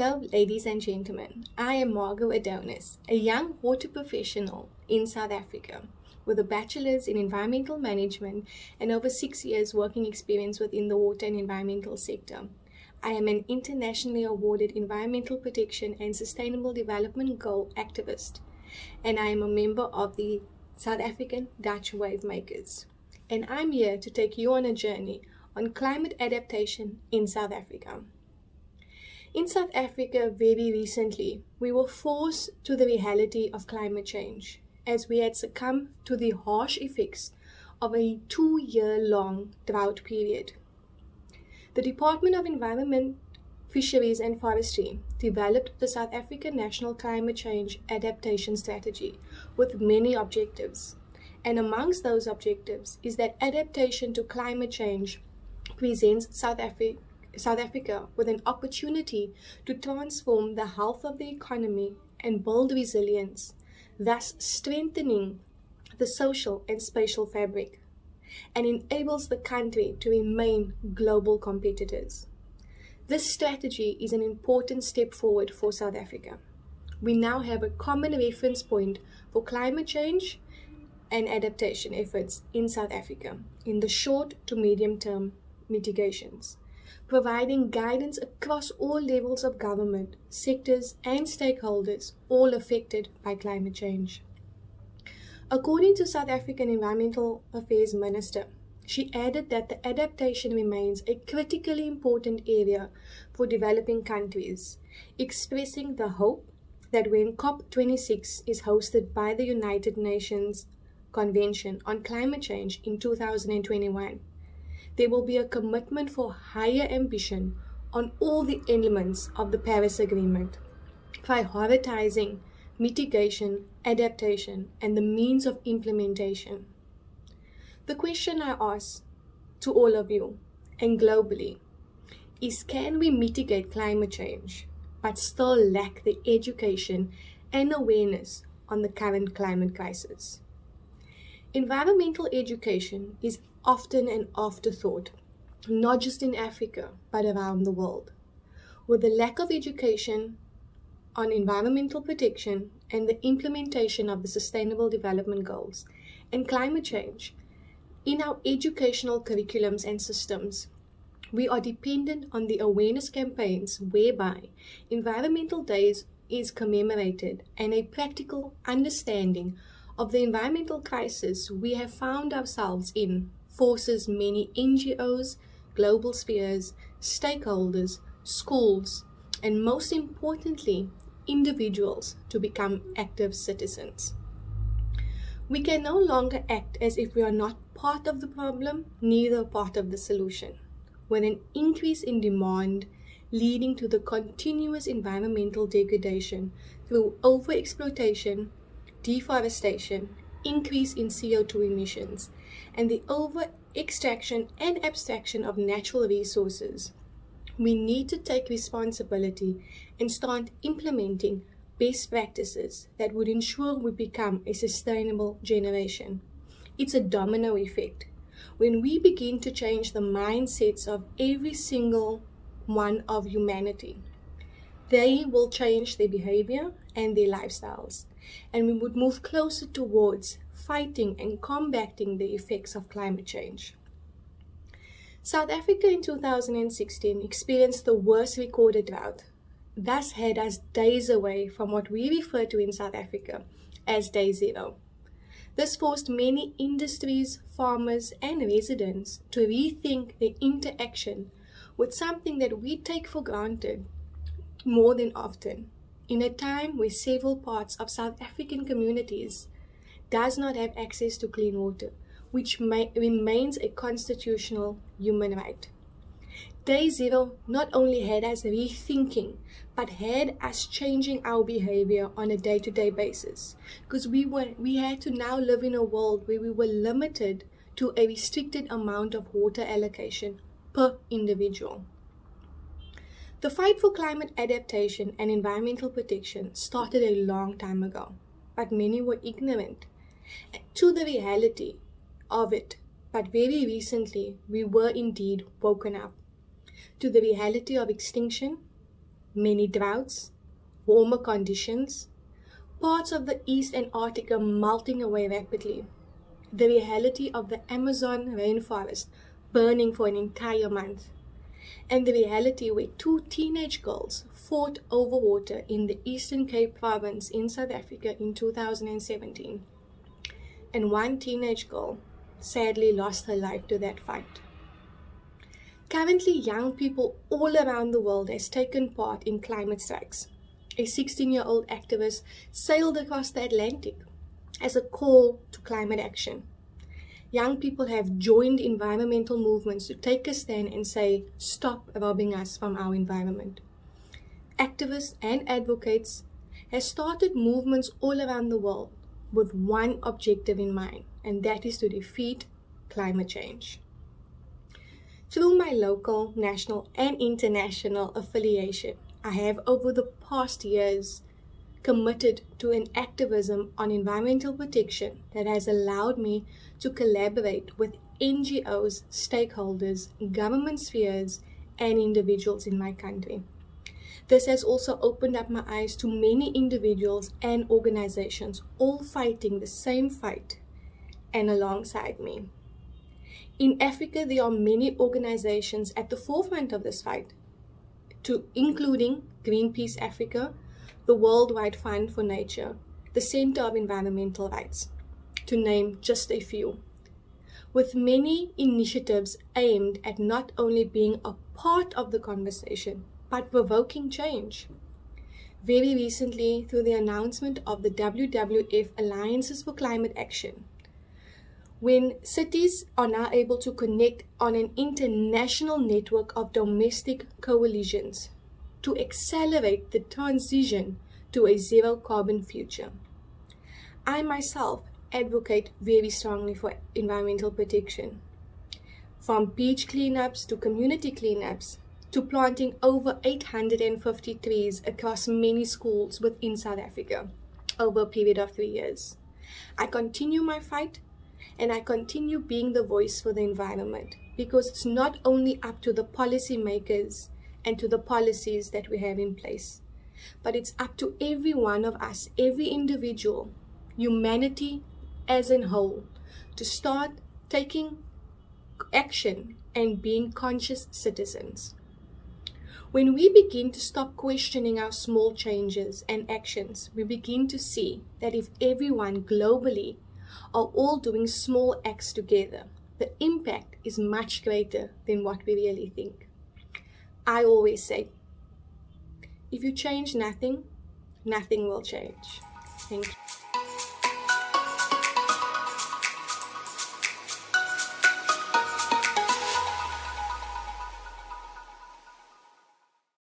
Hello, ladies and gentlemen. I am Margo Adonis, a young water professional in South Africa with a bachelor's in environmental management and over 6 years working experience within the water and environmental sector. I am an internationally awarded environmental protection and sustainable development goal activist, and I am a member of the South African Dutch Wavemakers. And I'm here to take you on a journey on climate adaptation in South Africa. In South Africa, very recently, we were forced to the reality of climate change as we had succumbed to the harsh effects of a 2-year-long drought period. The Department of Environment, Fisheries and Forestry developed the South African National Climate Change Adaptation Strategy with many objectives. And amongst those objectives is that adaptation to climate change presents South Africa with an opportunity to transform the health of the economy and build resilience, thus strengthening the social and spatial fabric, and enables the country to remain global competitors. This strategy is an important step forward for South Africa. We now have a common reference point for climate change and adaptation efforts in South Africa in the short to medium term mitigations, providing guidance across all levels of government, sectors, and stakeholders, all affected by climate change. According to South African Environmental Affairs Minister, she added that the adaptation remains a critically important area for developing countries, expressing the hope that when COP26 is hosted by the United Nations Convention on Climate Change in 2021, there will be a commitment for higher ambition on all the elements of the Paris Agreement, prioritizing mitigation, adaptation, and the means of implementation. The question I ask to all of you and globally is, can we mitigate climate change but still lack the education and awareness on the current climate crisis? Environmental education is often an afterthought, not just in Africa, but around the world. With the lack of education on environmental protection and the implementation of the Sustainable Development Goals and climate change in our educational curriculums and systems, we are dependent on the awareness campaigns whereby Environmental Days is commemorated and a practical understanding of the environmental crisis we have found ourselves in forces many NGOs, global spheres, stakeholders, schools, and most importantly, individuals to become active citizens. We can no longer act as if we are not part of the problem, neither part of the solution, with an increase in demand leading to the continuous environmental degradation through overexploitation, deforestation, increase in CO2 emissions, and the over-extraction and abstraction of natural resources. We need to take responsibility and start implementing best practices that would ensure we become a sustainable generation. It's a domino effect. When we begin to change the mindsets of every single one of humanity, they will change their behavior and their lifestyles, and we would move closer towards fighting and combating the effects of climate change. South Africa in 2016 experienced the worst recorded drought, thus had us days away from what we refer to in South Africa as day zero. This forced many industries, farmers, and residents to rethink their interaction with something that we take for granted more than often, in a time where several parts of South African communities does not have access to clean water, which remains a constitutional human right. Day zero not only had us rethinking, but had us changing our behavior on a day-to-day basis, because we had to now live in a world where we were limited to a restricted amount of water allocation per individual. The fight for climate adaptation and environmental protection started a long time ago, but many were ignorant to the reality of it. But very recently, we were indeed woken up to the reality of extinction, many droughts, warmer conditions, parts of the East Antarctica melting away rapidly, the reality of the Amazon rainforest burning for an entire month, and the reality where two teenage girls fought over water in the Eastern Cape province in South Africa in 2017. And one teenage girl sadly lost her life to that fight. Currently, young people all around the world has taken part in climate strikes. A 16-year-old activist sailed across the Atlantic as a call to climate action. Young people have joined environmental movements to take a stand and say, stop robbing us from our environment. Activists and advocates have started movements all around the world with one objective in mind, and that is to defeat climate change. Through my local, national, and international affiliation, I have over the past years committed to an activism on environmental protection that has allowed me to collaborate with NGOs, stakeholders, government spheres, and individuals in my country. This has also opened up my eyes to many individuals and organizations all fighting the same fight and alongside me. In Africa, there are many organizations at the forefront of this fight, including Greenpeace Africa, the Worldwide Fund for Nature, the Center of Environmental Rights, to name just a few, with many initiatives aimed at not only being a part of the conversation, but provoking change. Very recently, through the announcement of the WWF Alliances for Climate Action, when cities are now able to connect on an international network of domestic coalitions to accelerate the transition to a zero carbon future. I myself advocate very strongly for environmental protection. From beach cleanups to community cleanups to planting over 850 trees across many schools within South Africa over a period of 3 years. I continue my fight, and I continue being the voice for the environment, because it's not only up to the policymakers and to the policies that we have in place, but it's up to every one of us, every individual, humanity as a whole, to start taking action and being conscious citizens. When we begin to stop questioning our small changes and actions, we begin to see that if everyone globally are all doing small acts together, the impact is much greater than what we really think. I always say, if you change nothing, nothing will change. Thank you.